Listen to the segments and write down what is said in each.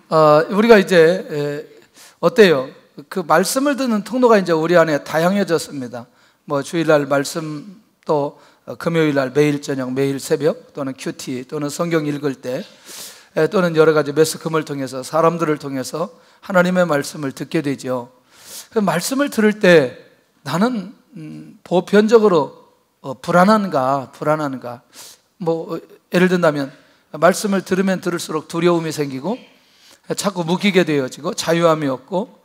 우리가 이제 어때요? 그 말씀을 듣는 통로가 이제 우리 안에 다양해졌습니다. 뭐 주일날 말씀, 또 금요일날 매일 저녁, 매일 새벽, 또는 큐티, 또는 성경 읽을 때, 또는 여러 가지 매스컴을 통해서, 사람들을 통해서 하나님의 말씀을 듣게 되죠. 그 말씀을 들을 때 나는 보편적으로 불안한가? 뭐 예를 든다면 말씀을 들으면 들을수록 두려움이 생기고 자꾸 묶이게 되어지고 자유함이 없고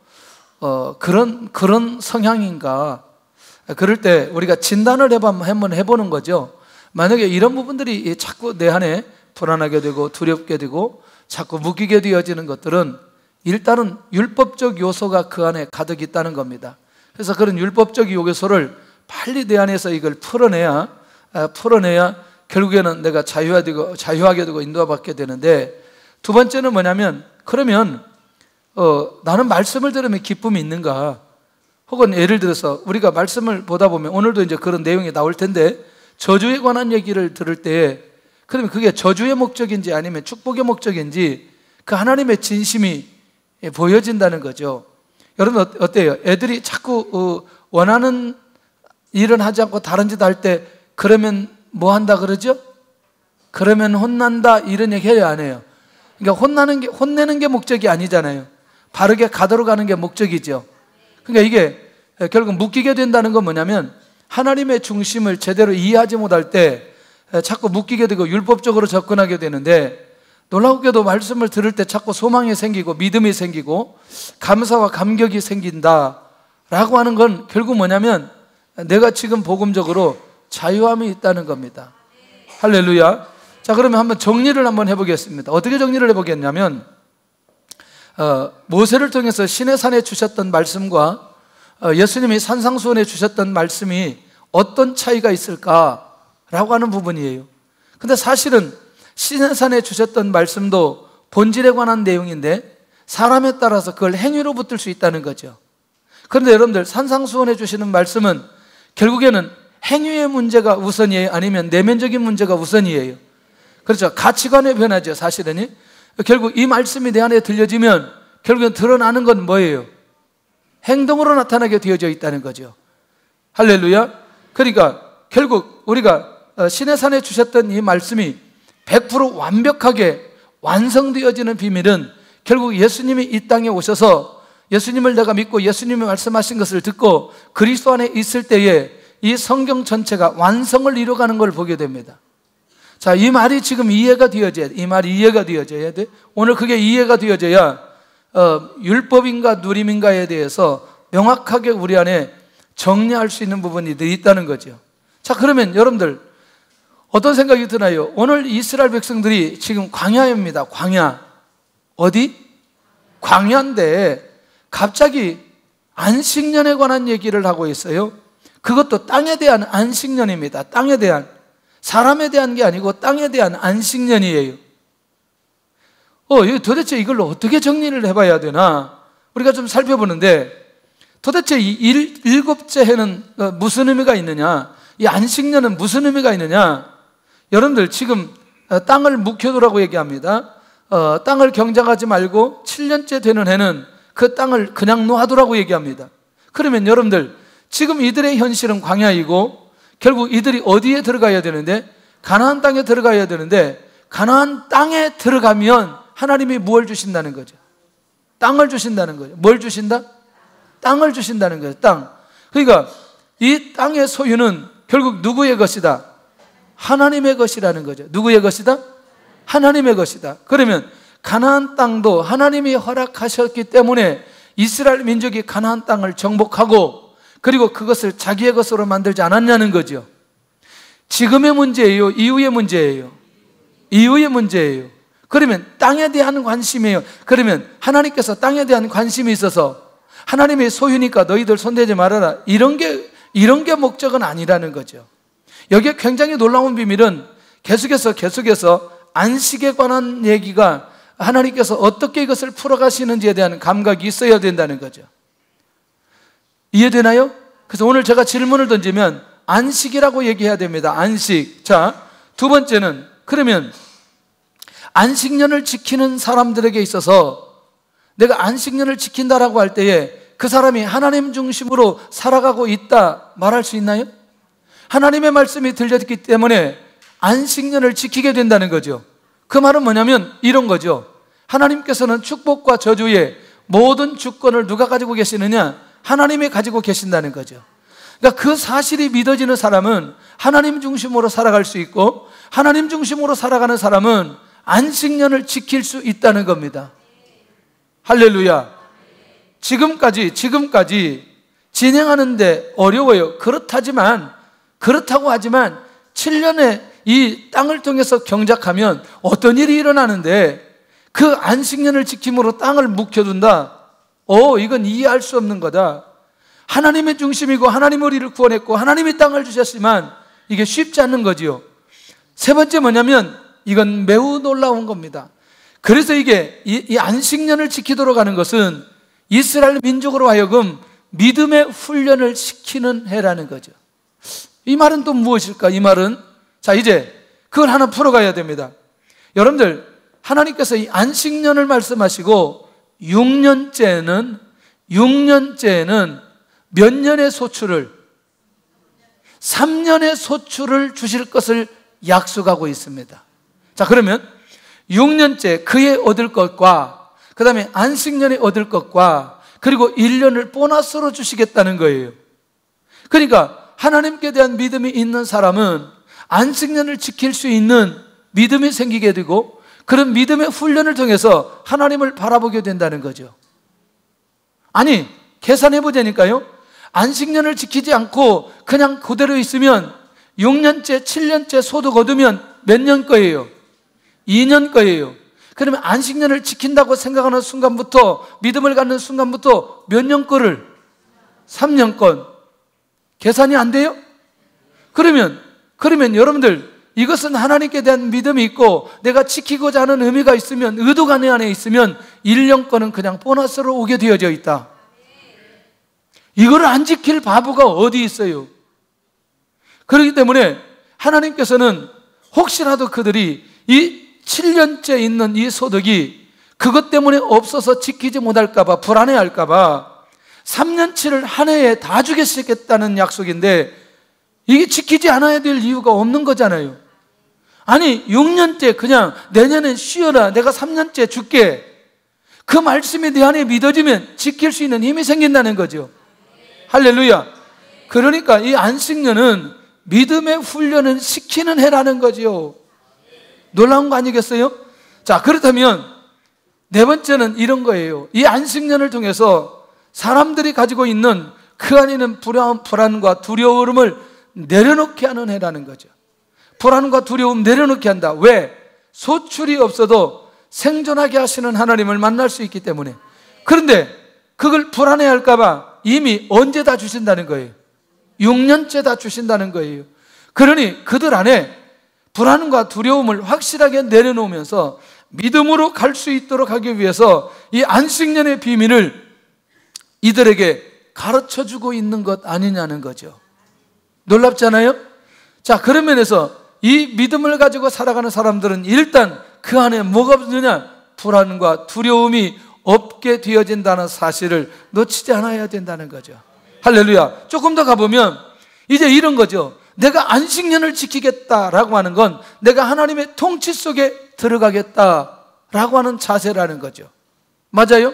그런 성향인가? 그럴 때 우리가 진단을 한번 해보는 거죠. 만약에 이런 부분들이 자꾸 내 안에 불안하게 되고 두렵게 되고 자꾸 묶이게 되어지는 것들은 일단은 율법적 요소가 그 안에 가득 있다는 겁니다. 그래서 그런 율법적 요소를 빨리 내 안에서 이걸 풀어내야 결국에는 내가 자유하게 되고 인도받게 되는데, 두 번째는 뭐냐면, 그러면 나는 말씀을 들으면 기쁨이 있는가? 혹은 예를 들어서 우리가 말씀을 보다 보면 오늘도 이제 그런 내용이 나올 텐데, 저주에 관한 얘기를 들을 때 그러면 그게 저주의 목적인지 아니면 축복의 목적인지 그 하나님의 진심이 보여진다는 거죠. 여러분 어때요? 애들이 자꾸 원하는 일은 하지 않고 다른 짓 할 때 그러면 뭐 한다 그러죠? 그러면 혼난다 이런 얘기 해요, 안 해요? 그러니까 혼내는 게 목적이 아니잖아요. 바르게 가도록 하는 게 목적이죠. 그러니까 이게 결국 묶이게 된다는 건 뭐냐면, 하나님의 중심을 제대로 이해하지 못할 때 자꾸 묶이게 되고 율법적으로 접근하게 되는데, 놀랍게도 말씀을 들을 때 자꾸 소망이 생기고 믿음이 생기고 감사와 감격이 생긴다라고 하는 건 결국 뭐냐면 내가 지금 복음적으로 자유함이 있다는 겁니다. 할렐루야. 자, 그러면 한번 정리를 한번 해보겠습니다. 어떻게 정리를 해보겠냐면, 모세를 통해서 시내산에 주셨던 말씀과 예수님이 산상수훈에 주셨던 말씀이 어떤 차이가 있을까라고 하는 부분이에요. 근데 사실은 시내산에 주셨던 말씀도 본질에 관한 내용인데 사람에 따라서 그걸 행위로 붙들 수 있다는 거죠. 그런데 여러분들, 산상수훈에 주시는 말씀은 결국에는 행위의 문제가 우선이에요? 아니면 내면적인 문제가 우선이에요? 그렇죠. 가치관의 변화죠, 사실은. 결국 이 말씀이 내 안에 들려지면 결국엔 드러나는 건 뭐예요? 행동으로 나타나게 되어져 있다는 거죠. 할렐루야. 그러니까 결국 우리가 시내산에 주셨던 이 말씀이 100% 완벽하게 완성되어지는 비밀은 결국 예수님이 이 땅에 오셔서 예수님을 내가 믿고 예수님이 말씀하신 것을 듣고 그리스도 안에 있을 때에 이 성경 전체가 완성을 이루어가는 걸 보게 됩니다. 자, 이 말이 지금 이해가 되어져야 돼. 이 말이 이해가 되어져야 돼. 오늘 그게 이해가 되어져야 율법인가 누림인가에 대해서 명확하게 우리 안에 정리할 수 있는 부분이 있다는 거죠. 자, 그러면 여러분들 어떤 생각이 드나요? 오늘 이스라엘 백성들이 지금 광야입니다. 광야. 어디? 광야인데 갑자기 안식년에 관한 얘기를 하고 있어요. 그것도 땅에 대한 안식년입니다. 땅에 대한, 사람에 대한 게 아니고 땅에 대한 안식년이에요. 도대체 이걸 어떻게 정리를 해봐야 되나? 우리가 좀 살펴보는데, 도대체 이 일곱째 해는 무슨 의미가 있느냐? 이 안식년은 무슨 의미가 있느냐? 여러분들 지금 땅을 묵혀두라고 얘기합니다. 땅을 경작하지 말고 7년째 되는 해는 그 땅을 그냥 놔두라고 얘기합니다. 그러면 여러분들 지금 이들의 현실은 광야이고 결국 이들이 어디에 들어가야 되는데, 가나안 땅에 들어가야 되는데, 가나안 땅에 들어가면 하나님이 무엇을 주신다는 거죠? 땅을 주신다는 거죠. 뭘 주신다? 땅을 주신다는 거예요. 땅. 그러니까 이 땅의 소유는 결국 누구의 것이다? 하나님의 것이라는 거죠. 누구의 것이다? 하나님의 것이다. 그러면 가나안 땅도 하나님이 허락하셨기 때문에 이스라엘 민족이 가나안 땅을 정복하고 그리고 그것을 자기의 것으로 만들지 않았냐는 거죠. 지금의 문제예요? 이후의 문제예요? 이후의 문제예요. 그러면 땅에 대한 관심이에요. 그러면 하나님께서 땅에 대한 관심이 있어서 하나님의 소유니까 너희들 손대지 말아라, 이런 게 목적은 아니라는 거죠. 여기에 굉장히 놀라운 비밀은 계속해서 안식에 관한 얘기가 하나님께서 어떻게 이것을 풀어가시는지에 대한 감각이 있어야 된다는 거죠. 이해되나요? 그래서 오늘 제가 질문을 던지면 안식이라고 얘기해야 됩니다. 안식. 자, 두 번째는, 그러면 안식년을 지키는 사람들에게 있어서 내가 안식년을 지킨다라고 할 때에 그 사람이 하나님 중심으로 살아가고 있다 말할 수 있나요? 하나님의 말씀이 들렸기 때문에 안식년을 지키게 된다는 거죠. 그 말은 뭐냐면 이런 거죠. 하나님께서는 축복과 저주의 모든 주권을 누가 가지고 계시느냐? 하나님이 가지고 계신다는 거죠. 그러니까 그 사실이 믿어지는 사람은 하나님 중심으로 살아갈 수 있고, 하나님 중심으로 살아가는 사람은 안식년을 지킬 수 있다는 겁니다. 할렐루야. 지금까지 진행하는데 어려워요. 그렇다고 하지만 7년에 이 땅을 통해서 경작하면 어떤 일이 일어나는데, 그 안식년을 지킴으로 땅을 묵혀둔다. 이건 이해할 수 없는 거다. 하나님의 중심이고 하나님 우리를 구원했고 하나님이 땅을 주셨지만 이게 쉽지 않는 거지요. 세 번째 뭐냐면 이건 매우 놀라운 겁니다. 그래서 이게 이 안식년을 지키도록 하는 것은 이스라엘 민족으로 하여금 믿음의 훈련을 시키는 해라는 거죠. 이 말은 또 무엇일까? 이 말은, 자, 이제 그걸 하나 풀어가야 됩니다. 여러분들, 하나님께서 이 안식년을 말씀하시고 6년째는 몇 년의 소출을? 3년의 소출을 주실 것을 약속하고 있습니다. 자, 그러면 6년째 그에 얻을 것과 그 다음에 안식년에 얻을 것과 그리고 1년을 보너스로 주시겠다는 거예요. 그러니까 하나님께 대한 믿음이 있는 사람은 안식년을 지킬 수 있는 믿음이 생기게 되고, 그런 믿음의 훈련을 통해서 하나님을 바라보게 된다는 거죠. 아니, 계산해 보자니까요. 안식년을 지키지 않고 그냥 그대로 있으면 6년째, 7년째 소득 얻으면 몇 년 거예요? 2년 거예요. 그러면 안식년을 지킨다고 생각하는 순간부터, 믿음을 갖는 순간부터 몇 년 거를? 3년 건. 계산이 안 돼요? 그러면 여러분들, 이것은 하나님께 대한 믿음이 있고 내가 지키고자 하는 의미가 있으면, 의도가 내 안에 있으면 1년 거는 그냥 보너스로 오게 되어져 있다. 이거를 안 지킬 바보가 어디 있어요? 그렇기 때문에 하나님께서는 혹시라도 그들이 이 7년째 있는 이 소득이 그것 때문에 없어서 지키지 못할까봐, 불안해할까봐 3년치를 한 해에 다 주겠다는 약속인데, 이게 지키지 않아야 될 이유가 없는 거잖아요. 아니, 6년째 그냥 내년엔 쉬어라, 내가 3년째 줄게, 그 말씀이 내 안에 믿어지면 지킬 수 있는 힘이 생긴다는 거죠. 할렐루야. 그러니까 이 안식년은 믿음의 훈련을 시키는 해라는 거죠. 놀라운 거 아니겠어요? 자, 그렇다면 네 번째는 이런 거예요. 이 안식년을 통해서 사람들이 가지고 있는 그 안에 있는 불안과 두려움을 내려놓게 하는 해라는 거죠. 불안과 두려움 내려놓게 한다. 왜? 소출이 없어도 생존하게 하시는 하나님을 만날 수 있기 때문에. 그런데 그걸 불안해할까 봐 이미 언제 다 주신다는 거예요? 6년째 다 주신다는 거예요. 그러니 그들 안에 불안과 두려움을 확실하게 내려놓으면서 믿음으로 갈 수 있도록 하기 위해서 이 안식년의 비밀을 이들에게 가르쳐주고 있는 것 아니냐는 거죠. 놀랍잖아요? 자, 그런 면에서 이 믿음을 가지고 살아가는 사람들은 일단 그 안에 뭐가 없느냐? 불안과 두려움이 없게 되어진다는 사실을 놓치지 않아야 된다는 거죠. 할렐루야. 조금 더 가보면 이제 이런 거죠. 내가 안식년을 지키겠다라고 하는 건 내가 하나님의 통치 속에 들어가겠다라고 하는 자세라는 거죠. 맞아요?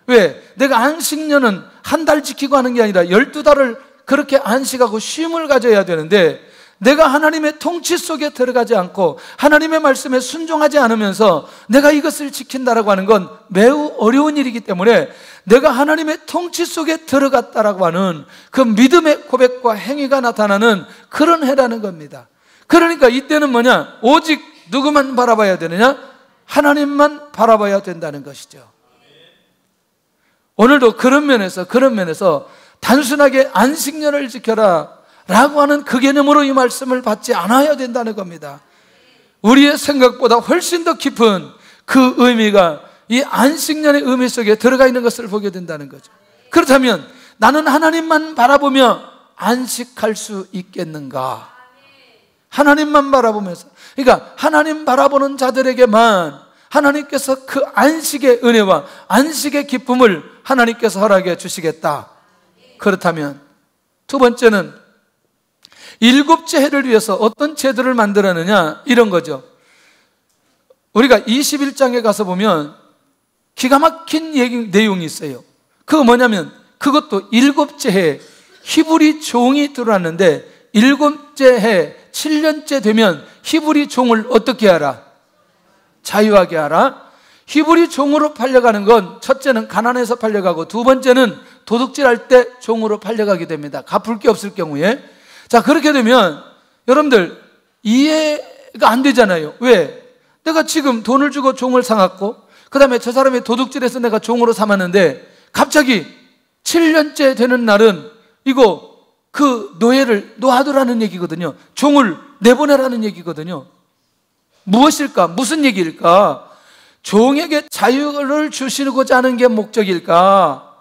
왜? 내가 안식년은 한 달 지키고 하는 게 아니라 12달을 그렇게 안식하고 쉼을 가져야 되는데, 내가 하나님의 통치 속에 들어가지 않고 하나님의 말씀에 순종하지 않으면서 내가 이것을 지킨다라고 하는 건 매우 어려운 일이기 때문에 내가 하나님의 통치 속에 들어갔다라고 하는 그 믿음의 고백과 행위가 나타나는 그런 해라는 겁니다. 그러니까 이때는 뭐냐? 오직 누구만 바라봐야 되느냐? 하나님만 바라봐야 된다는 것이죠. 오늘도 그런 면에서 단순하게 안식년을 지켜라 라고 하는 그 개념으로 이 말씀을 받지 않아야 된다는 겁니다. 우리의 생각보다 훨씬 더 깊은 그 의미가 이 안식년의 의미 속에 들어가 있는 것을 보게 된다는 거죠. 그렇다면 나는 하나님만 바라보며 안식할 수 있겠는가? 하나님만 바라보면서, 그러니까 하나님 바라보는 자들에게만 하나님께서 그 안식의 은혜와 안식의 기쁨을 하나님께서 허락해 주시겠다. 그렇다면 두 번째는 일곱째 해를 위해서 어떤 제도를 만들었느냐, 이런 거죠. 우리가 21장에 가서 보면 기가 막힌 내용이 있어요. 그거 뭐냐면, 그것도 일곱째 해 히브리 종이 들어왔는데, 일곱째 해 7년째 되면 히브리 종을 어떻게 하라? 자유하게 하라. 히브리 종으로 팔려가는 건 첫째는 가난해서 팔려가고, 두 번째는 도둑질할 때 종으로 팔려가게 됩니다. 갚을 게 없을 경우에. 자, 그렇게 되면 여러분들 이해가 안 되잖아요. 왜? 내가 지금 돈을 주고 종을 사갖고, 그 다음에 저 사람이 도둑질해서 내가 종으로 삼았는데, 갑자기 7년째 되는 날은 이거 그 노예를 놓아두라는 얘기거든요. 종을 내보내라는 얘기거든요. 무엇일까? 무슨 얘기일까? 종에게 자유를 주시고자 하는 게 목적일까?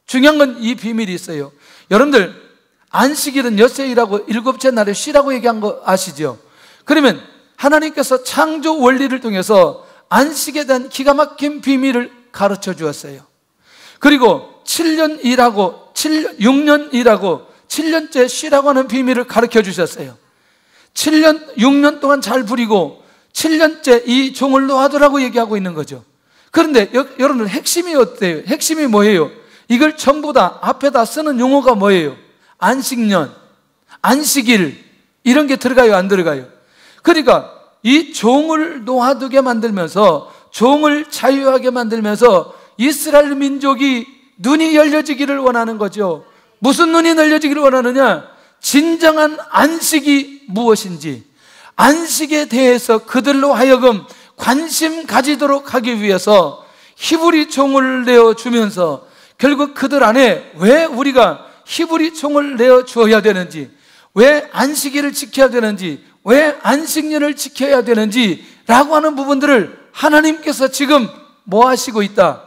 중요한 건 이 비밀이 있어요. 여러분들 안식일은 엿새일하고 일곱째 날에 쉬라고 얘기한 거 아시죠? 그러면 하나님께서 창조 원리를 통해서 안식에 대한 기가 막힌 비밀을 가르쳐 주었어요. 그리고 7년 일하고 6년 일하고 7년째 쉬라고 하는 비밀을 가르쳐 주셨어요. 7년, 6년 동안 잘 부리고 7년째 이 종을 놓아두라고 얘기하고 있는 거죠. 그런데 여러분들 핵심이 어때요? 핵심이 뭐예요? 이걸 전부 다 앞에다 쓰는 용어가 뭐예요? 안식년, 안식일, 이런 게 들어가요, 안 들어가요? 그러니까 이 종을 놓아두게 만들면서, 종을 자유하게 만들면서 이스라엘 민족이 눈이 열려지기를 원하는 거죠. 무슨 눈이 열려지기를 원하느냐? 진정한 안식이 무엇인지, 안식에 대해서 그들로 하여금 관심 가지도록 하기 위해서 히브리 종을 내어주면서, 결국 그들 안에 왜 우리가 히브리 종을 내어주어야 되는지, 왜 안식일을 지켜야 되는지, 왜 안식년을 지켜야 되는지 라고 하는 부분들을 하나님께서 지금 뭐 하시고 있다?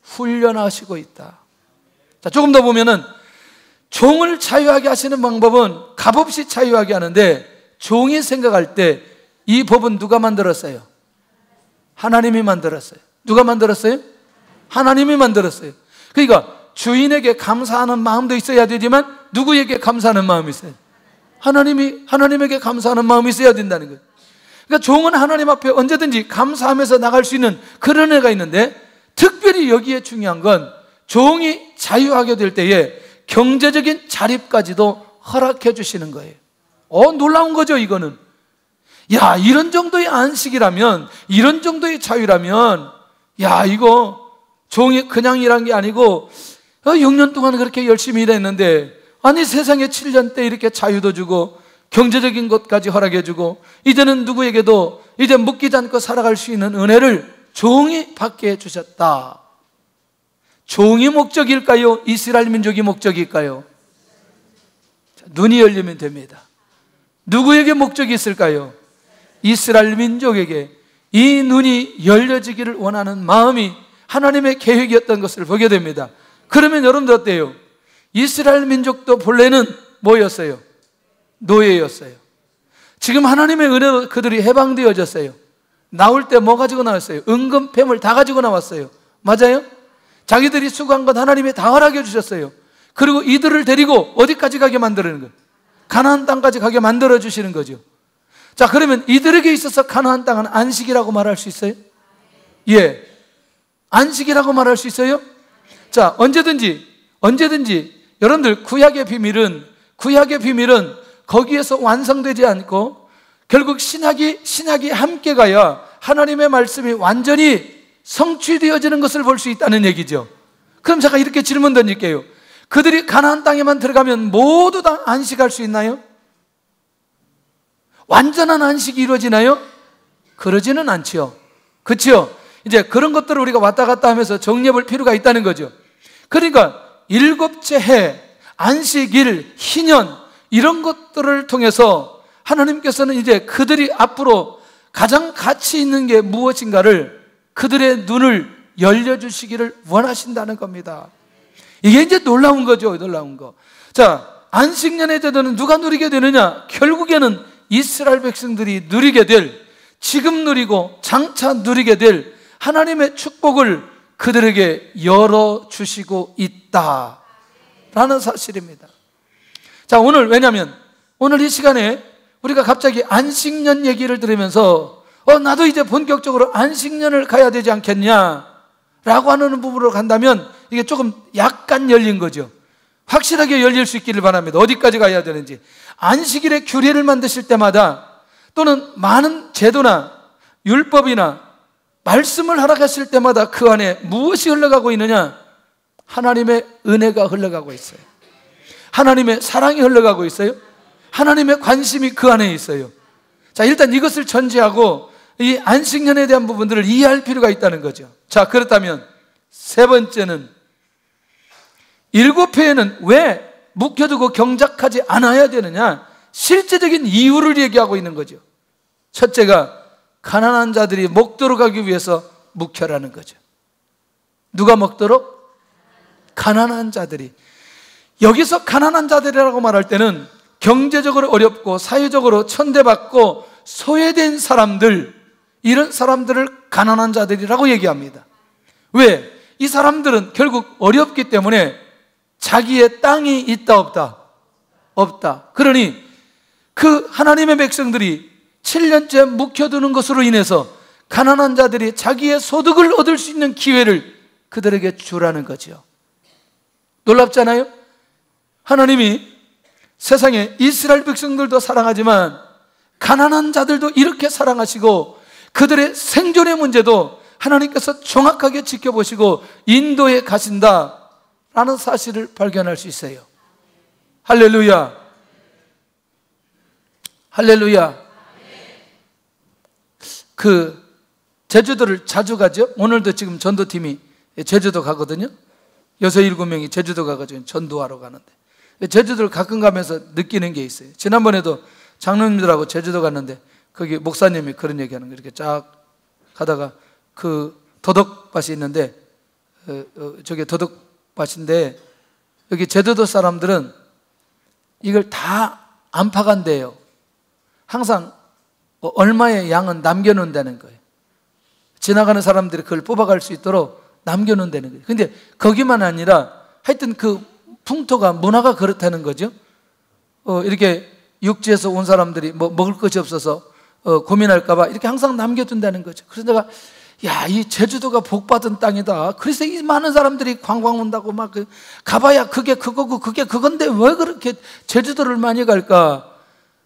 훈련하시고 있다. 자, 조금 더 보면은 종을 자유하게 하시는 방법은 값없이 자유하게 하는데, 종이 생각할 때 이 법은 누가 만들었어요? 하나님이 만들었어요. 누가 만들었어요? 하나님이 만들었어요. 그러니까 주인에게 감사하는 마음도 있어야 되지만 누구에게 감사하는 마음이 있어요? 하나님에게 감사하는 마음이 있어야 된다는 거예요. 그러니까 종은 하나님 앞에 언제든지 감사하면서 나갈 수 있는 그런 애가 있는데, 특별히 여기에 중요한 건 종이 자유하게 될 때에 경제적인 자립까지도 허락해 주시는 거예요. 놀라운 거죠, 이거는. 야, 이런 정도의 안식이라면, 이런 정도의 자유라면, 야, 이거 종이 그냥 일한 게 아니고 6년 동안 그렇게 열심히 일했는데, 아니 세상에 7년 때 이렇게 자유도 주고 경제적인 것까지 허락해 주고, 이제는 누구에게도 이제 묶이지 않고 살아갈 수 있는 은혜를 종이 받게 해 주셨다. 종이 목적일까요? 이스라엘 민족이 목적일까요? 눈이 열리면 됩니다. 누구에게 목적이 있을까요? 이스라엘 민족에게 이 눈이 열려지기를 원하는 마음이 하나님의 계획이었던 것을 보게 됩니다. 그러면 여러분들 어때요? 이스라엘 민족도 본래는 뭐였어요? 노예였어요. 지금 하나님의 은혜로 그들이 해방되어졌어요. 나올 때 뭐 가지고 나왔어요? 은금, 폐물 다 가지고 나왔어요. 맞아요? 자기들이 수고한 것 하나님이 다 허락해 주셨어요. 그리고 이들을 데리고 어디까지 가게 만드는 거예요? 가나안 땅까지 가게 만들어 주시는 거죠. 자, 그러면 이들에게 있어서 가나안 땅은 안식이라고 말할 수 있어요? 예, 안식이라고 말할 수 있어요? 자, 언제든지 여러분들 구약의 비밀은 거기에서 완성되지 않고 결국 신학이 함께 가야 하나님의 말씀이 완전히 성취되어지는 것을 볼 수 있다는 얘기죠. 그럼 제가 이렇게 질문 던질게요. 그들이 가나안 땅에만 들어가면 모두 다 안식할 수 있나요? 완전한 안식이 이루어지나요? 그러지는 않지요. 그렇죠? 이제 그런 것들을 우리가 왔다 갔다 하면서 정리해 볼 필요가 있다는 거죠. 그러니까 일곱째 해, 안식일, 희년 이런 것들을 통해서 하나님께서는 이제 그들이 앞으로 가장 가치 있는 게 무엇인가를 그들의 눈을 열려주시기를 원하신다는 겁니다. 이게 이제 놀라운 거죠. 놀라운 거. 자, 안식년의 제도는 누가 누리게 되느냐? 결국에는 이스라엘 백성들이 누리게 될 지금 누리고 장차 누리게 될 하나님의 축복을 그들에게 열어주시고 있다라는 사실입니다. 자, 오늘 왜냐하면 오늘 이 시간에 우리가 갑자기 안식년 얘기를 들으면서 나도 이제 본격적으로 안식년을 가야 되지 않겠냐 라고 하는 부분으로 간다면 이게 조금 약간 열린 거죠. 확실하게 열릴 수 있기를 바랍니다. 어디까지 가야 되는지. 안식일에 규례를 만드실 때마다 또는 많은 제도나 율법이나 말씀을 허락하실 때마다 그 안에 무엇이 흘러가고 있느냐? 하나님의 은혜가 흘러가고 있어요. 하나님의 사랑이 흘러가고 있어요. 하나님의 관심이 그 안에 있어요. 자, 일단 이것을 전제하고 이 안식년에 대한 부분들을 이해할 필요가 있다는 거죠. 자, 그렇다면 세 번째는 7회에는 왜 묵혀두고 경작하지 않아야 되느냐? 실제적인 이유를 얘기하고 있는 거죠. 첫째가 가난한 자들이 먹도록 하기 위해서 묵혀라는 거죠. 누가 먹도록? 가난한 자들이. 여기서 가난한 자들이라고 말할 때는 경제적으로 어렵고 사회적으로 천대받고 소외된 사람들, 이런 사람들을 가난한 자들이라고 얘기합니다. 왜? 이 사람들은 결국 어렵기 때문에 자기의 땅이 있다 없다? 없다. 그러니 그 하나님의 백성들이 7년째 묵혀두는 것으로 인해서 가난한 자들이 자기의 소득을 얻을 수 있는 기회를 그들에게 주라는 거죠. 놀랍잖아요? 하나님이 세상에 이스라엘 백성들도 사랑하지만 가난한 자들도 이렇게 사랑하시고 그들의 생존의 문제도 하나님께서 정확하게 지켜보시고 인도해 가신다라는 사실을 발견할 수 있어요. 할렐루야. 할렐루야. 제주도를 자주 가죠. 오늘도 지금 전도팀이 제주도 가거든요. 6, 7명이 제주도 가가지고 전도하러 가는데 제주도를 가끔 가면서 느끼는 게 있어요. 지난번에도 장로님들하고 제주도 갔는데 거기 목사님이 그런 얘기하는 거예요. 이렇게 쫙 가다가 그 더덕밭이 있는데 저게 더덕밭인데 여기 제주도 사람들은 이걸 다 안 파간대요. 항상 얼마의 양은 남겨놓는다는 거예요. 지나가는 사람들이 그걸 뽑아갈 수 있도록 남겨놓는다는 거예요. 근데 거기만 아니라 하여튼 그 풍토가 문화가 그렇다는 거죠. 이렇게 육지에서 온 사람들이 뭐 먹을 것이 없어서 고민할까봐 이렇게 항상 남겨둔다는 거죠. 그래서 내가 이 제주도가 복받은 땅이다. 그래서 이 많은 사람들이 관광 온다고 막 가봐야 그게 그거고 그게 그건데 왜 그렇게 제주도를 많이 갈까?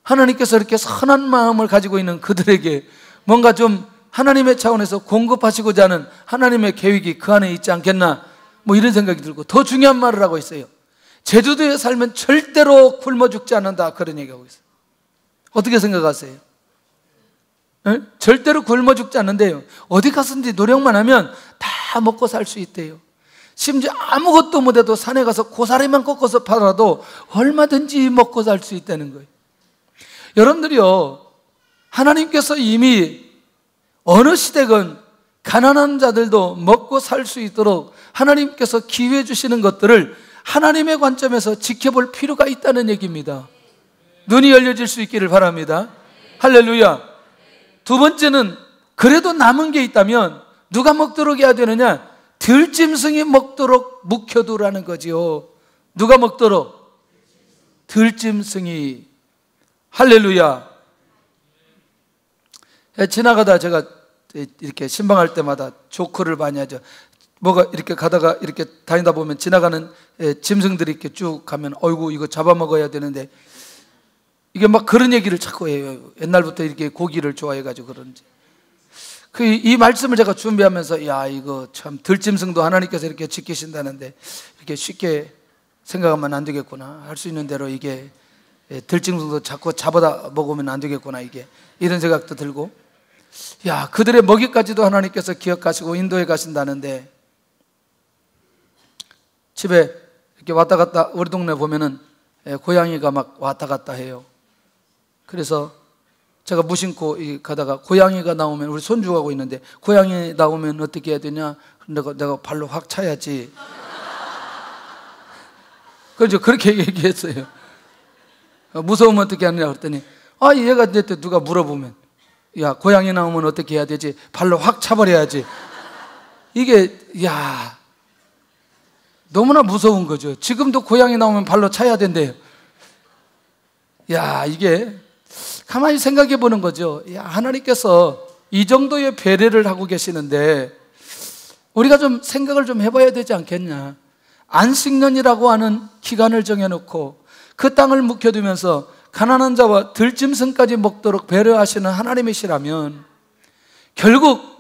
하나님께서 이렇게 선한 마음을 가지고 있는 그들에게 뭔가 좀 하나님의 차원에서 공급하시고자 하는 하나님의 계획이 그 안에 있지 않겠나? 뭐 이런 생각이 들고 더 중요한 말을 하고 있어요. 제주도에 살면 절대로 굶어 죽지 않는다. 그런 얘기하고 있어요. 어떻게 생각하세요? 에? 절대로 굶어 죽지 않는데요. 어디 가서든지 노력만 하면 다 먹고 살 수 있대요. 심지어 아무것도 못해도 산에 가서 고사리만 꺾어서 팔아도 얼마든지 먹고 살 수 있다는 거예요. 여러분들이요, 하나님께서 이미 어느 시대건 가난한 자들도 먹고 살 수 있도록 하나님께서 기회해 주시는 것들을 하나님의 관점에서 지켜볼 필요가 있다는 얘기입니다. 눈이 열려질 수 있기를 바랍니다. 할렐루야. 두 번째는 그래도 남은 게 있다면 누가 먹도록 해야 되느냐? 들짐승이 먹도록 묵혀두라는 거지요. 누가 먹도록? 들짐승이. 할렐루야. 지나가다 제가 이렇게 신방할 때마다 조크를 많이 하죠. 뭐가 이렇게 가다가 이렇게 다니다 보면 지나가는 짐승들이 이렇게 쭉 가면 어이구 이거 잡아먹어야 되는데 이게 막 그런 얘기를 자꾸 해요. 옛날부터 이렇게 고기를 좋아해가지고 그런지. 이 말씀을 제가 준비하면서 이거 참 들짐승도 하나님께서 이렇게 지키신다는데 이렇게 쉽게 생각하면 안 되겠구나. 할 수 있는 대로 이게 들짐승도 자꾸 잡아다 먹으면 안 되겠구나. 이런 생각도 들고 그들의 먹이까지도 하나님께서 기억하시고 인도해 가신다는데 집에 이렇게 왔다 갔다 우리 동네 보면은 고양이가 막 왔다 갔다 해요. 그래서 제가 무심코 가다가 고양이가 나오면 우리 손주 가고 있는데 고양이 나오면 어떻게 해야 되냐? 내가 발로 확 차야지. 그렇죠. 그렇게 얘기했어요. 무서우면 어떻게 하느냐 그랬더니 얘가 이제 누가 물어보면 야, 고양이 나오면 어떻게 해야 되지? 발로 확 차버려야지. 이게, 야, 너무나 무서운 거죠. 지금도 고양이 나오면 발로 차야 된대요. 야, 이게 가만히 생각해 보는 거죠. 야, 하나님께서 이 정도의 배려를 하고 계시는데 우리가 좀 생각을 좀 해봐야 되지 않겠냐. 안식년이라고 하는 기간을 정해놓고 그 땅을 묵혀두면서 가난한 자와 들짐승까지 먹도록 배려하시는 하나님이시라면 결국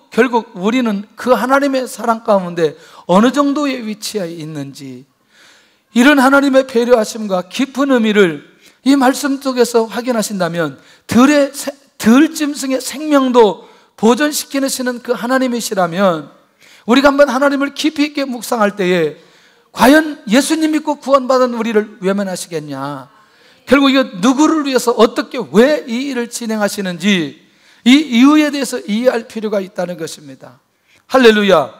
우리는 그 하나님의 사랑 가운데 어느 정도의 위치에 있는지, 이런 하나님의 배려하심과 깊은 의미를 이 말씀 속에서 확인하신다면 들짐승의 생명도 보존시키시는 그 하나님이시라면 우리가 한번 하나님을 깊이 있게 묵상할 때에 과연 예수님 믿고 구원받은 우리를 외면하시겠냐. 결국 이거 누구를 위해서 어떻게 왜 이 일을 진행하시는지 이 이유에 대해서 이해할 필요가 있다는 것입니다. 할렐루야.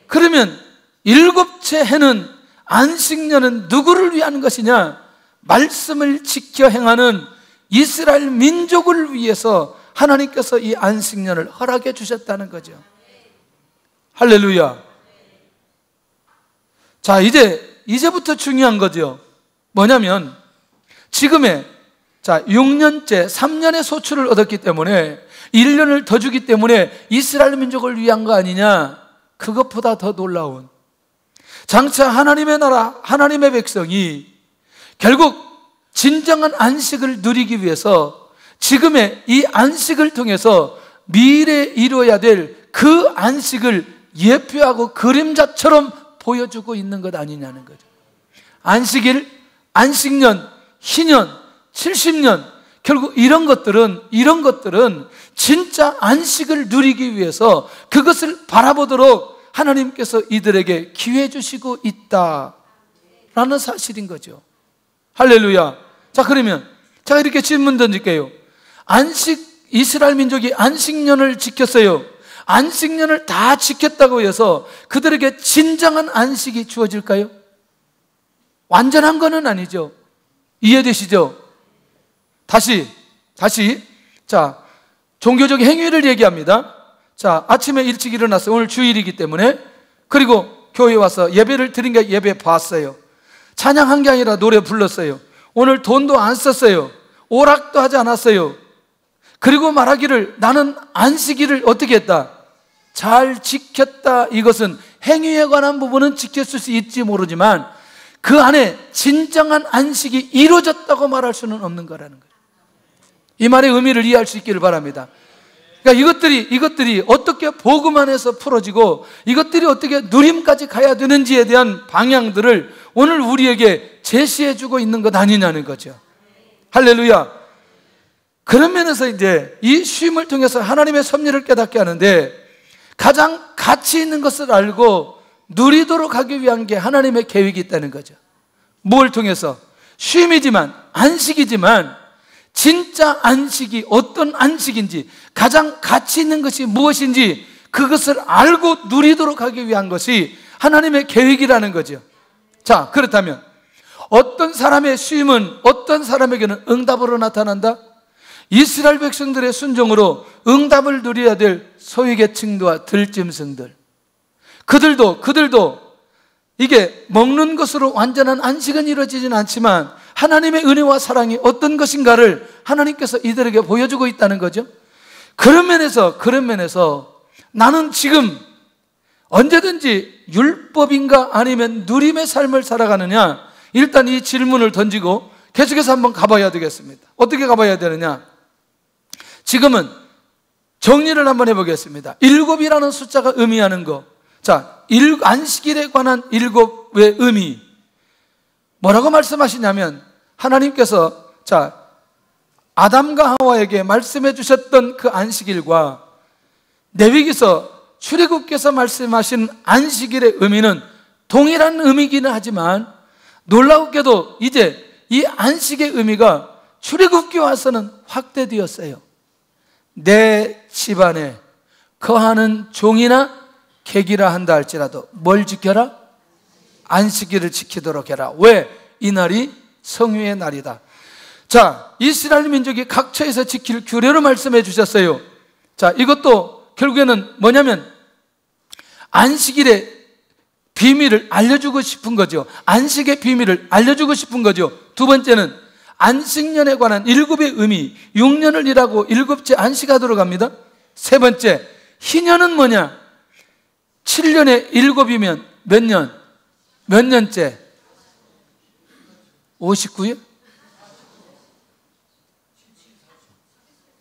그러면 일곱째 해는 안식년은 누구를 위한 것이냐? 말씀을 지켜 행하는 이스라엘 민족을 위해서 하나님께서 이 안식년을 허락해 주셨다는 거죠. 할렐루야. 자, 이제부터 중요한 거죠. 뭐냐면 지금의 6년째 3년의 소출을 얻었기 때문에 1년을 더 주기 때문에 이스라엘 민족을 위한 거 아니냐? 그것보다 더 놀라운, 장차 하나님의 나라, 하나님의 백성이 결국 진정한 안식을 누리기 위해서 지금의 이 안식을 통해서 미래에 이루어야 될 그 안식을 예표하고 그림자처럼 보여주고 있는 것 아니냐는 거죠. 안식일, 안식년, 희년, 70년, 결국 이런 것들은 진짜 안식을 누리기 위해서 그것을 바라보도록 하나님께서 이들에게 기회 주시고 있다라는 사실인 거죠. 할렐루야. 자, 그러면 제가 이렇게 질문 던질게요. 이스라엘 민족이 안식년을 지켰어요. 안식년을 다 지켰다고 해서 그들에게 진정한 안식이 주어질까요? 완전한 거는 아니죠. 이해되시죠? 다시 자, 종교적 행위를 얘기합니다. 자, 아침에 일찍 일어났어요. 오늘 주일이기 때문에. 그리고 교회에 와서 예배를 드린 게 예배 봤어요. 찬양한 게 아니라 노래 불렀어요. 오늘 돈도 안 썼어요. 오락도 하지 않았어요. 그리고 말하기를 나는 안식일을 어떻게 했다? 잘 지켰다. 이것은 행위에 관한 부분은 지켰을 수 있지 모르지만 그 안에 진정한 안식이 이루어졌다고 말할 수는 없는 거라는 거예요. 이 말의 의미를 이해할 수 있기를 바랍니다. 그러니까 이것들이 어떻게 복음 안에서 풀어지고 이것들이 어떻게 누림까지 가야 되는지에 대한 방향들을 오늘 우리에게 제시해 주고 있는 것 아니냐는 거죠. 할렐루야. 그런 면에서 이제 이 쉼을 통해서 하나님의 섭리를 깨닫게 하는데 가장 가치 있는 것을 알고 누리도록 하기 위한 게 하나님의 계획이 있다는 거죠. 뭘 통해서? 쉼이지만, 안식이지만 진짜 안식이 어떤 안식인지, 가장 가치 있는 것이 무엇인지 그것을 알고 누리도록 하기 위한 것이 하나님의 계획이라는 거죠. 자, 그렇다면 어떤 사람의 쉼은 어떤 사람에게는 응답으로 나타난다? 이스라엘 백성들의 순종으로 응답을 누려야 될 소유계층과 들짐승들, 그들도 이게 먹는 것으로 완전한 안식은 이루어지진 않지만 하나님의 은혜와 사랑이 어떤 것인가를 하나님께서 이들에게 보여주고 있다는 거죠. 그런 면에서 나는 지금 언제든지 율법인가 아니면 누림의 삶을 살아가느냐, 일단 이 질문을 던지고 계속해서 한번 가봐야 되겠습니다. 어떻게 가봐야 되느냐? 지금은 정리를 한번 해보겠습니다. 7이라는 숫자가 의미하는 것. 자, 안식일에 관한 7의 의미. 뭐라고 말씀하시냐면 하나님께서 아담과 하와에게 말씀해 주셨던 그 안식일과 레위기서 출애굽께서 말씀하신 안식일의 의미는 동일한 의미이기는 하지만 놀라웠게도 이제 이 안식의 의미가 출애굽기 와서는 확대되었어요. 내 집안에 거하는 종이나 객이라 한다 할지라도 뭘 지켜라? 안식일을 지키도록 해라. 왜? 이날이 성유의 날이다. 자, 이스라엘 민족이 각처에서 지킬 규례를 말씀해 주셨어요. 자, 이것도 결국에는 뭐냐면 안식일의 비밀을 알려주고 싶은 거죠. 안식의 비밀을 알려주고 싶은 거죠. 두 번째는 안식년에 관한 7의 의미, 6년을 일하고 7째 안식하도록 합니다. 세 번째, 희년은 뭐냐? 7년에 7이면 몇 년? 몇 년째? 59요?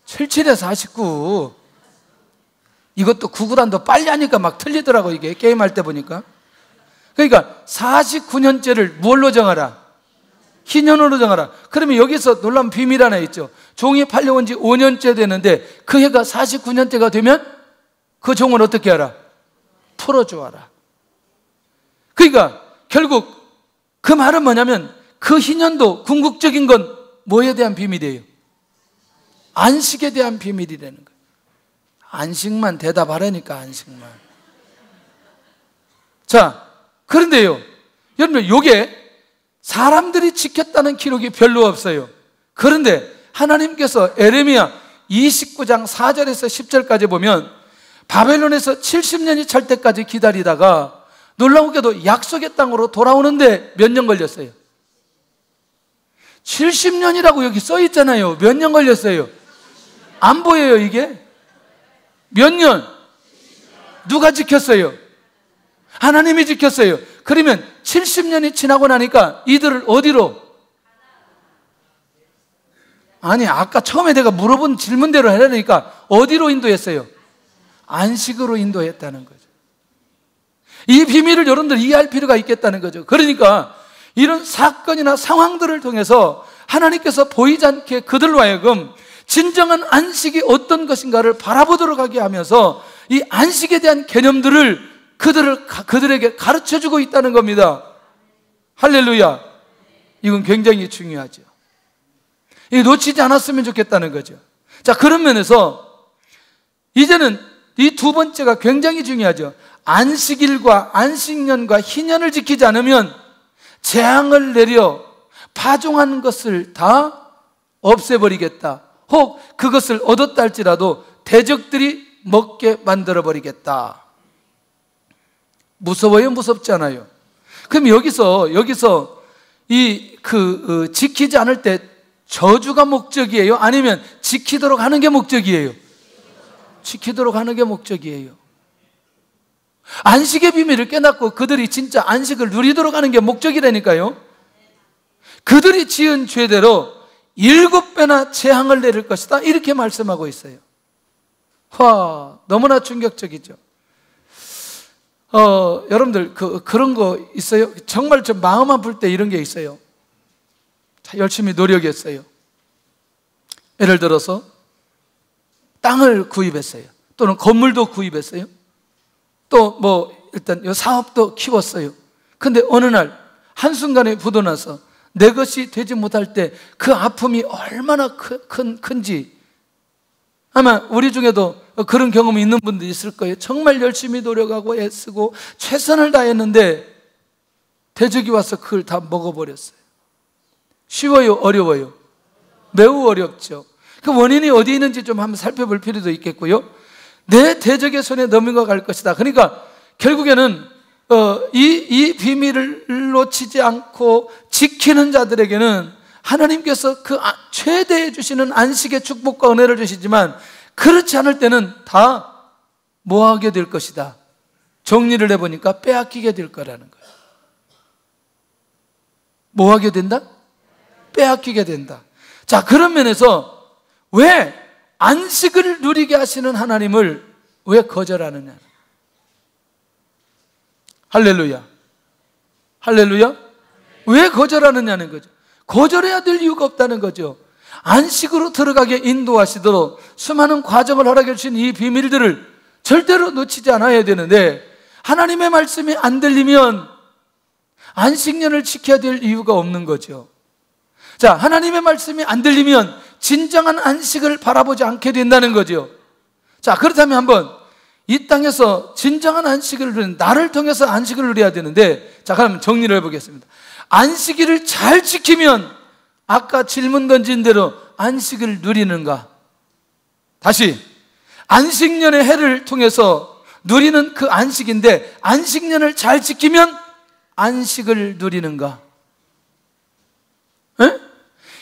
77에 49. 이것도 구구단도 빨리 하니까 막 틀리더라고, 이게 게임할 때 보니까. 그러니까 49년째를 무엇로 정하라? 희년으로 정하라. 그러면 여기서 놀라운 비밀 하나 있죠. 종이 팔려온 지 5년째 되는데 그 해가 49년째가 되면 그 종을 어떻게 하라? 풀어주어라. 그러니까 결국 그 말은 뭐냐면 그 희년도 궁극적인 건 뭐에 대한 비밀이에요? 안식에 대한 비밀이라는 거예요. 안식만 대답하라니까, 안식만. 자, 그런데요, 여러분, 이게 사람들이 지켰다는 기록이 별로 없어요. 그런데 하나님께서 에레미야 29장 4절에서 10절까지 보면 바벨론에서 70년이 찰 때까지 기다리다가 놀라우게도 약속의 땅으로 돌아오는데 몇 년 걸렸어요? 70년이라고 여기 써 있잖아요. 몇 년 걸렸어요? 안 보여요, 이게? 몇 년? 누가 지켰어요? 하나님이 지켰어요. 그러면 70년이 지나고 나니까 이들을 어디로? 아니, 아까 처음에 내가 물어본 질문대로 하려니까 어디로 인도했어요? 안식으로 인도했다는 거죠. 이 비밀을 여러분들 이해할 필요가 있겠다는 거죠. 그러니까 이런 사건이나 상황들을 통해서 하나님께서 보이지 않게 그들로 하여금 진정한 안식이 어떤 것인가를 바라보도록 하게 하면서 이 안식에 대한 개념들을 그들에게 가르쳐주고 있다는 겁니다. 할렐루야. 이건 굉장히 중요하죠. 이 놓치지 않았으면 좋겠다는 거죠. 자, 그런 면에서 이제는 이 두 번째가 굉장히 중요하죠. 안식일과 안식년과 희년을 지키지 않으면 재앙을 내려 파종한 것을 다 없애버리겠다. 혹 그것을 얻었다 할지라도 대적들이 먹게 만들어버리겠다. 무서워요? 무섭지 않아요? 그럼 여기서 지키지 않을 때 저주가 목적이에요? 아니면 지키도록 하는 게 목적이에요? 지키도록 하는 게 목적이에요. 안식의 비밀을 깨닫고 그들이 진짜 안식을 누리도록 하는 게 목적이라니까요. 그들이 지은 죄대로 7배나 재앙을 내릴 것이다, 이렇게 말씀하고 있어요. 와, 너무나 충격적이죠. 여러분들 그런 거 있어요? 정말 좀 마음 아플 때 이런 게 있어요. 열심히 노력했어요. 예를 들어서 땅을 구입했어요. 또는 건물도 구입했어요. 또 일단 사업도 키웠어요. 근데 어느 날 한순간에 부도나서 내 것이 되지 못할 때 그 아픔이 얼마나 큰지 아마 우리 중에도 그런 경험이 있는 분들이 있을 거예요. 정말 열심히 노력하고 애쓰고 최선을 다했는데 대적이 와서 그걸 다 먹어버렸어요. 쉬워요? 어려워요? 매우 어렵죠. 그 원인이 어디 있는지 좀 한번 살펴볼 필요도 있겠고요. 내 대적의 손에 넘어갈 것이다. 그러니까 결국에는 이 비밀을 놓치지 않고 지키는 자들에게는 하나님께서 그 최대해 주시는 안식의 축복과 은혜를 주시지만 그렇지 않을 때는 다 뭐하게 될 것이다. 정리를 해보니까 빼앗기게 될 거라는 거예요. 뭐하게 된다? 빼앗기게 된다. 자, 그런 면에서 왜 안식을 누리게 하시는 하나님을 왜 거절하느냐? 할렐루야. 할렐루야. 왜 거절하느냐는 거죠. 거절해야 될 이유가 없다는 거죠. 안식으로 들어가게 인도하시도록 수많은 과정을 허락해 주신 이 비밀들을 절대로 놓치지 않아야 되는데 하나님의 말씀이 안 들리면 안식년을 지켜야 될 이유가 없는 거죠. 자, 하나님의 말씀이 안 들리면 진정한 안식을 바라보지 않게 된다는 거죠. 자, 그렇다면 한번 이 땅에서 진정한 안식을 누리는, 나를 통해서 안식을 누려야 되는데, 자, 그럼 정리를 해보겠습니다. 안식일을 잘 지키면 아까 질문 던진 대로 안식을 누리는가? 다시, 안식년의 해를 통해서 누리는 그 안식인데, 안식년을 잘 지키면 안식을 누리는가? 에?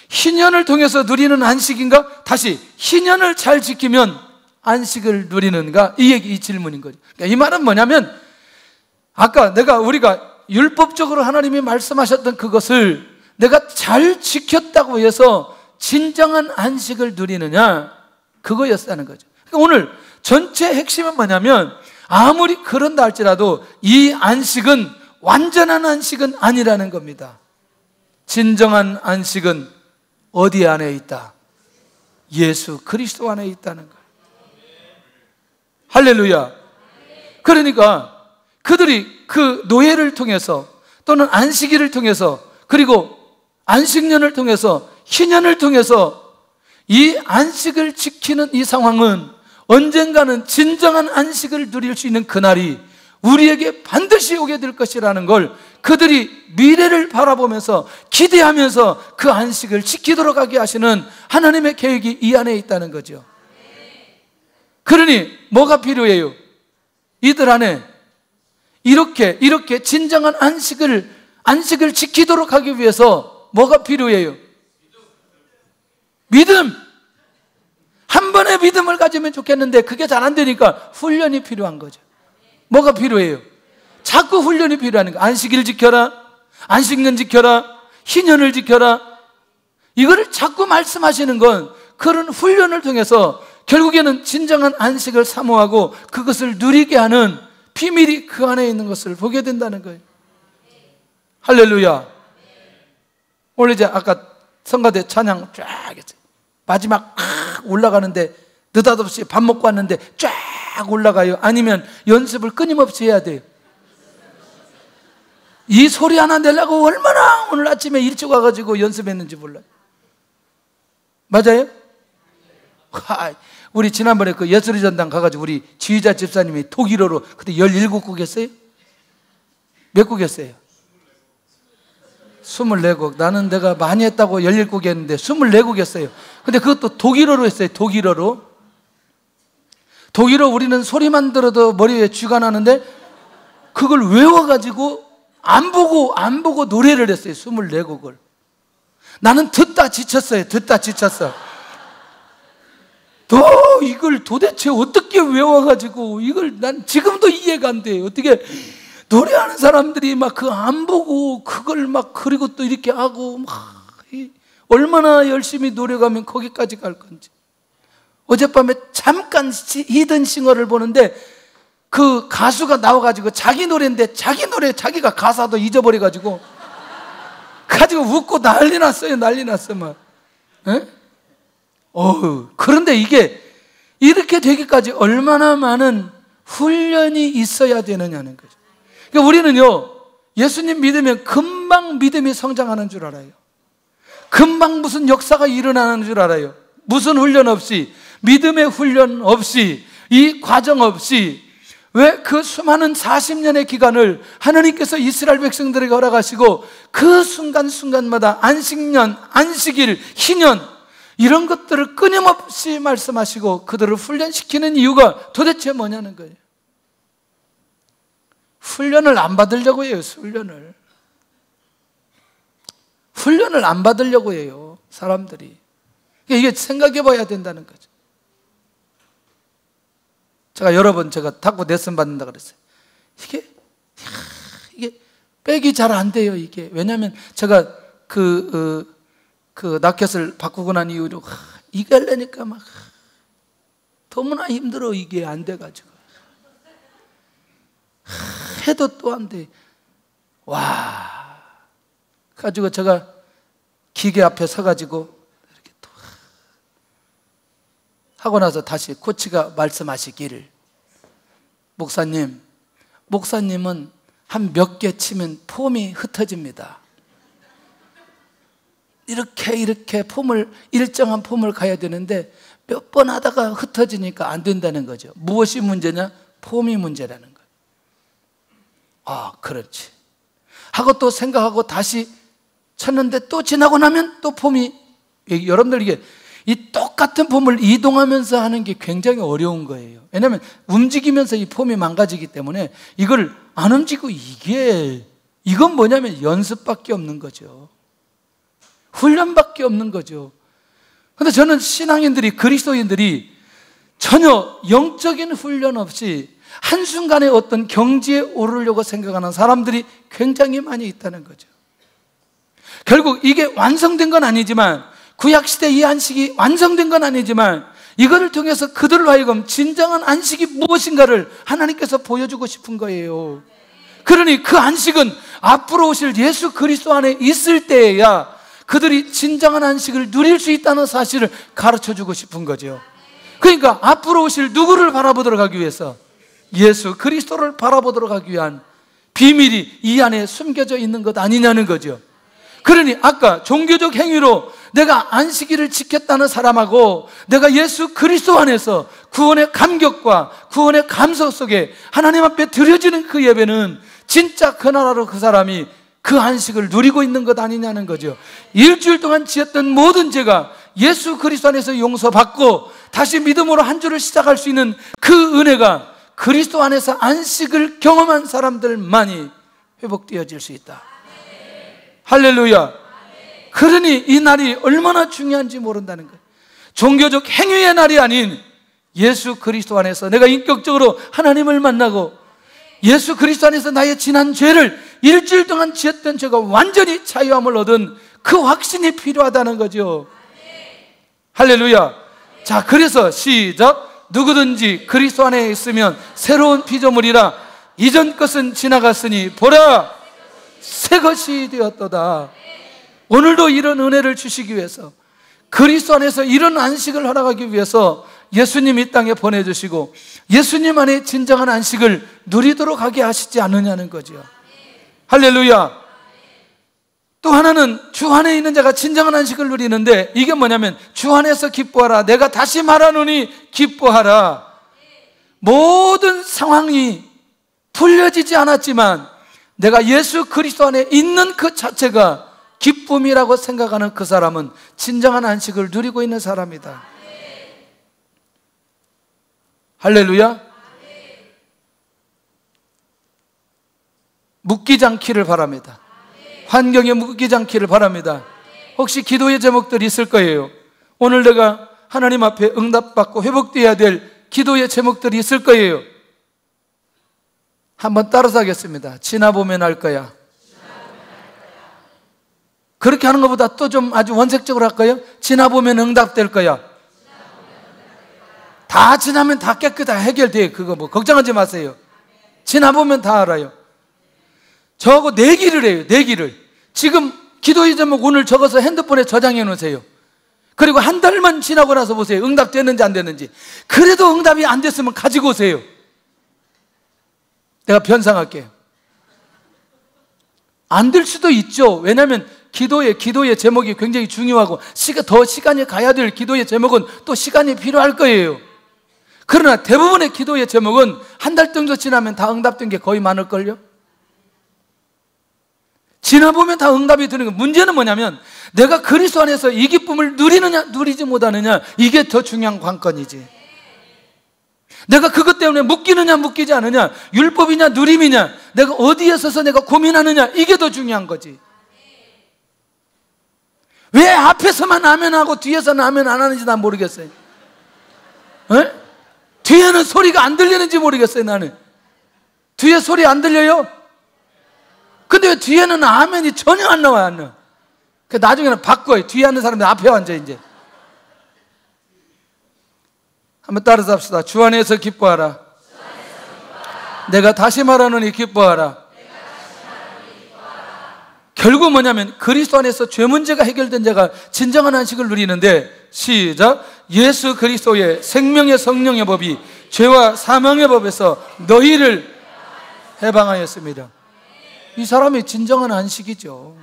희년을 통해서 누리는 안식인가? 다시 희년을 잘 지키면 안식을 누리는가? 이 질문인 거죠. 그러니까 이 말은 뭐냐면, 아까 우리가 율법적으로 하나님이 말씀하셨던 그것을 내가 잘 지켰다고 해서 진정한 안식을 누리느냐, 그거였다는 거죠. 그러니까 오늘 전체 핵심은 뭐냐면, 아무리 그런다 할지라도 이 안식은 완전한 안식은 아니라는 겁니다. 진정한 안식은 어디 안에 있다? 예수 그리스도 안에 있다는 거예요. 할렐루야. 그러니까 그들이 그 노예를 통해서 또는 안식일을 통해서, 그리고 안식년을 통해서, 희년을 통해서 이 안식을 지키는 이 상황은 언젠가는 진정한 안식을 누릴 수 있는 그날이 우리에게 반드시 오게 될 것이라는 걸 그들이 미래를 바라보면서 기대하면서 그 안식을 지키도록 하게 하시는 하나님의 계획이 이 안에 있다는 거죠. 그러니 뭐가 필요해요? 이들 안에 이렇게 진정한 안식을 지키도록 하기 위해서 뭐가 필요해요? 믿음. 한 번의 믿음을 가지면 좋겠는데 그게 잘 안 되니까 훈련이 필요한 거죠. 뭐가 필요해요? 자꾸 훈련이 필요한 거예요. 안식일 지켜라, 안식년 지켜라, 희년을 지켜라. 이거를 자꾸 말씀하시는 건 그런 훈련을 통해서 결국에는 진정한 안식을 사모하고 그것을 누리게 하는 비밀이 그 안에 있는 것을 보게 된다는 거예요. 할렐루야. 오늘 이제 아까 성가대 찬양 쫙 했어요. 마지막 올라가는데 느닷없이 밥 먹고 왔는데 쫙 올라가요? 아니면 연습을 끊임없이 해야 돼요? 이 소리 하나 내려고 얼마나 오늘 아침에 일찍 와가지고 연습했는지 몰라요. 맞아요? 우리 지난번에 그 예술의 전당 가가지고 우리 지휘자 집사님이 독일어로 그때 17곡 했어요? 몇 곡 했어요? 24곡. 나는 내가 많이 했다고 17곡 했는데 24곡 했어요. 근데 그것도 독일어로 했어요. 독일어 우리는 소리만 들어도 머리에 쥐가 나는데 그걸 외워가지고 안 보고 노래를 했어요. 24곡을. 나는 듣다 지쳤어. 너 이걸 도대체 어떻게 외워가지고 이걸 난 지금도 이해가 안 돼. 어떻게 노래하는 사람들이 막 그 안 보고 그걸 막 그리고 또 이렇게 하고 막 얼마나 열심히 노력하면 거기까지 갈 건지. 어젯밤에 잠깐 히든싱어를 보는데 그 가수가 나와가지고 자기 노래인데 자기 노래 자기가 가사도 잊어버려가지고 웃고 난리 났어요. 막. 에? 그런데 이게 이렇게 되기까지 얼마나 많은 훈련이 있어야 되느냐는 거죠. 그러니까 우리는요, 예수님 믿으면 금방 믿음이 성장하는 줄 알아요. 금방 무슨 역사가 일어나는 줄 알아요. 무슨 훈련 없이, 믿음의 훈련 없이, 이 과정 없이, 왜 그 수많은 40년의 기간을 하나님께서 이스라엘 백성들에게 허락하시고 그 순간순간마다 안식년, 안식일, 희년 이런 것들을 끊임없이 말씀하시고 그들을 훈련시키는 이유가 도대체 뭐냐는 거예요. 훈련을 안 받으려고 해요. 훈련을 안 받으려고 해요, 사람들이. 이게 생각해 봐야 된다는 거죠. 제가 여러 번 탁구 레슨 받는다 그랬어요. 이게 백이 잘 안 돼요, 이게. 왜냐하면 제가 그 라켓을 바꾸고 난 이후로 이게 하려니까 막 너무나 힘들어. 이게 안 돼가지고 해도 또 안 돼. 와, 가지고 제가 기계 앞에 서가지고 이렇게 또 하고 나서 다시 코치가 말씀하시기를, 목사님은 한 몇 개 치면 폼이 흩어집니다. 이렇게 일정한 폼을 가야 되는데 몇 번 하다가 흩어지니까 안 된다는 거죠. 무엇이 문제냐? 폼이 문제라는 거예요. 아, 그렇지 하고 또 생각하고 다시 쳤는데 또 지나고 나면 또 폼이, 여러분들 이 똑같은 폼을 이동하면서 하는 게 굉장히 어려운 거예요. 왜냐하면 움직이면서 이 폼이 망가지기 때문에 이걸 안 움직이고 이건 뭐냐면 연습밖에 없는 거죠. 훈련밖에 없는 거죠. 그런데 저는 신앙인들이, 그리스도인들이 전혀 영적인 훈련 없이 한순간에 어떤 경지에 오르려고 생각하는 사람들이 굉장히 많이 있다는 거죠. 결국 이게 완성된 건 아니지만, 구약시대 이 안식이 완성된 건 아니지만, 이거를 통해서 그들로 하여금 진정한 안식이 무엇인가를 하나님께서 보여주고 싶은 거예요. 그러니 그 안식은 앞으로 오실 예수 그리스도 안에 있을 때에야 그들이 진정한 안식을 누릴 수 있다는 사실을 가르쳐주고 싶은 거죠. 그러니까 앞으로 오실 누구를 바라보도록 하기 위해서? 예수 그리스도를 바라보도록 하기 위한 비밀이 이 안에 숨겨져 있는 것 아니냐는 거죠. 그러니 아까 종교적 행위로 내가 안식일을 지켰다는 사람하고 내가 예수 그리스도 안에서 구원의 감격과 구원의 감사 속에 하나님 앞에 드려지는 그 예배는 진짜 그 나라로 그 사람이 그 안식을 누리고 있는 것 아니냐는 거죠. 일주일 동안 지었던 모든 죄가 예수 그리스도 안에서 용서받고 다시 믿음으로 한 주를 시작할 수 있는 그 은혜가 그리스도 안에서 안식을 경험한 사람들만이 회복되어질 수 있다. 할렐루야. 그러니 이 날이 얼마나 중요한지 모른다는 거예요. 종교적 행위의 날이 아닌 예수 그리스도 안에서 내가 인격적으로 하나님을 만나고 예수 그리스도 안에서 나의 지난 죄를, 일주일 동안 지었던 죄가 완전히 자유함을 얻은 그 확신이 필요하다는 거죠. 할렐루야. 자, 그래서 시작. 누구든지 그리스도 안에 있으면 새로운 피조물이라. 이전 것은 지나갔으니 보라, 새 것이 되었도다. 오늘도 이런 은혜를 주시기 위해서, 그리스도 안에서 이런 안식을 허락하기 위해서 예수님 이 땅에 보내주시고 예수님 안에 진정한 안식을 누리도록 하게 하시지 않느냐는 거죠. 할렐루야. 또 하나는 주 안에 있는 자가 진정한 안식을 누리는데, 이게 뭐냐면 주 안에서 기뻐하라. 내가 다시 말하노니 기뻐하라. 모든 상황이 풀려지지 않았지만 내가 예수 그리스도 안에 있는 그 자체가 기쁨이라고 생각하는 그 사람은 진정한 안식을 누리고 있는 사람이다. 할렐루야. 묶이지 않기를 바랍니다. 환경에 묶이지 않기를 바랍니다. 혹시 기도의 제목들이 있을 거예요. 오늘 내가 하나님 앞에 응답받고 회복되어야 될 기도의 제목들이 있을 거예요. 한번 따라서 하겠습니다. 지나보면 알 거야. 그렇게 하는 것보다 또 좀 아주 원색적으로 할까요? 지나보면 응답될 거야. 다 지나면 다 깨끗하게 해결돼. 그거 뭐 걱정하지 마세요. 지나보면 다 알아요. 저하고 내기를 해요. 내기를. 지금 기도의 제목 오늘 적어서 핸드폰에 저장해 놓으세요. 그리고 한 달만 지나고 나서 보세요. 응답됐는지 안 됐는지. 그래도 응답이 안 됐으면 가지고 오세요. 내가 변상할게요. 안 될 수도 있죠. 왜냐하면 기도의 제목이 굉장히 중요하고 더 시간이 가야 될 기도의 제목은 또 시간이 필요할 거예요. 그러나 대부분의 기도의 제목은 한 달 정도 지나면 다 응답된 게 거의 많을걸요. 지나보면 다 응답이 되는 거. 문제는 뭐냐면 내가 그리스도 안에서 이 기쁨을 누리느냐 누리지 못하느냐, 이게 더 중요한 관건이지. 내가 그것 때문에 묶이느냐 묶이지 않느냐, 율법이냐 누림이냐, 내가 어디에 서서 내가 고민하느냐, 이게 더 중요한 거지. 왜 앞에서만 아멘하고 뒤에서는 아멘 안 하는지 난 모르겠어요. 에? 뒤에는 소리가 안 들리는지 모르겠어요. 나는 뒤에 소리 안 들려요? 근데 왜 뒤에는 아멘이 전혀 안 나와요? 안 나와. 나중에는 바꿔요. 뒤에 앉는 사람들 앞에 앉아. 이제 한번 따라서 합시다. 주 안에서 기뻐하라. 내가 다시 말하노니 기뻐하라. 결국 뭐냐면 그리스도 안에서 죄 문제가 해결된 자가 진정한 안식을 누리는데, 시작. 예수 그리스도의 생명의 성령의 법이 죄와 사망의 법에서 너희를 해방하였습니다. 이 사람이 진정한 안식이죠.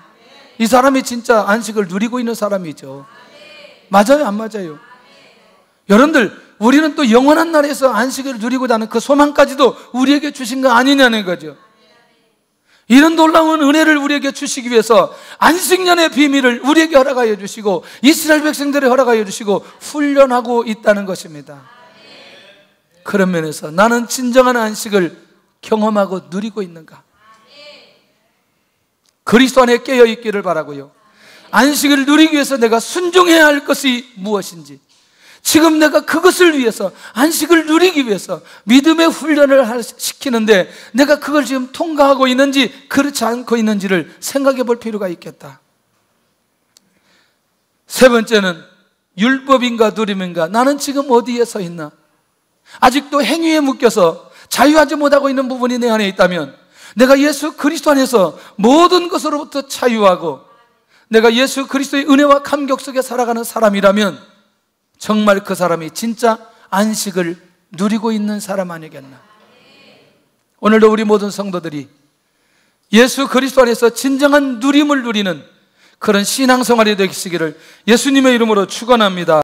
이 사람이 진짜 안식을 누리고 있는 사람이죠. 맞아요, 안 맞아요? 여러분들, 우리는 또 영원한 나라에서 안식을 누리고자 하는 그 소망까지도 우리에게 주신 거 아니냐는 거죠. 이런 놀라운 은혜를 우리에게 주시기 위해서 안식년의 비밀을 우리에게 허락하여 주시고 이스라엘 백성들에 허락하여 주시고 훈련하고 있다는 것입니다. 그런 면에서 나는 진정한 안식을 경험하고 누리고 있는가? 그리스도 안에 깨어 있기를 바라고요. 안식을 누리기 위해서 내가 순종해야 할 것이 무엇인지, 지금 내가 그것을 위해서, 안식을 누리기 위해서 믿음의 훈련을 시키는데 내가 그걸 지금 통과하고 있는지 그렇지 않고 있는지를 생각해 볼 필요가 있겠다. 세 번째는 율법인가 누림인가? 나는 지금 어디에 서 있나? 아직도 행위에 묶여서 자유하지 못하고 있는 부분이 내 안에 있다면, 내가 예수 그리스도 안에서 모든 것으로부터 자유하고 내가 예수 그리스도의 은혜와 감격 속에 살아가는 사람이라면 정말 그 사람이 진짜 안식을 누리고 있는 사람 아니겠나? 오늘도 우리 모든 성도들이 예수 그리스도 안에서 진정한 누림을 누리는 그런 신앙생활이 되시기를 예수님의 이름으로 축원합니다.